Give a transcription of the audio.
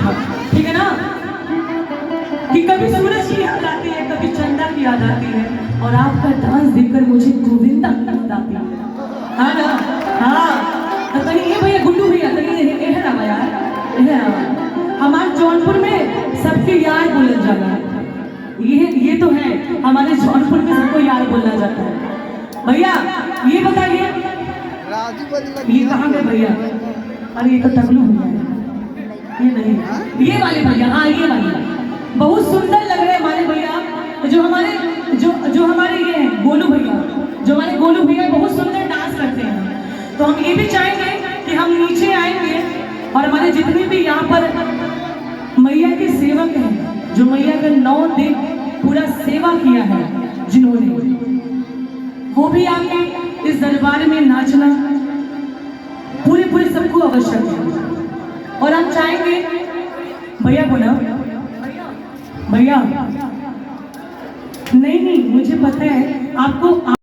था, ठीक है ना। कि कभी सूरज की याद आती है, कभी चंदा की याद आती है, और आपका डांस देखकर मुझे गोविंदा की याद आती है। हाँ ना, हाँ। तो तनी ये भैया गुड्डू भैया तनी ये है ना यार, ये है ना हमारे जौनपुर में सबके यार बोला जाता है। ये तो है हमारे जौनपुर में सबको यार बोलना जाता है। भैया ये बताइए ये कहाँ गए भैया? अरे ये तो तगलू भैया है, ये नहीं, ये वाले भैया, हाँ ये वाले बहुत सुंदर लग रहे हैं हमारे भैया। जो हमारे ये हैं गोलू भैया, जो हमारे गोलू भैया बहुत सुंदर डांस करते हैं। तो हम ये भी चाहेंगे कि हम नीचे आएंगे और हमारे जितने भी यहाँ पर मैया के सेवक हैं, जो मैया का 9 दिन पूरा सेवा किया है जिन्होंने, वो भी आके इस दरबार में नाचना पूरे सबको आवश्यक है। और हम चाहेंगे भैया को ना, भैया नहीं मुझे पता है आपको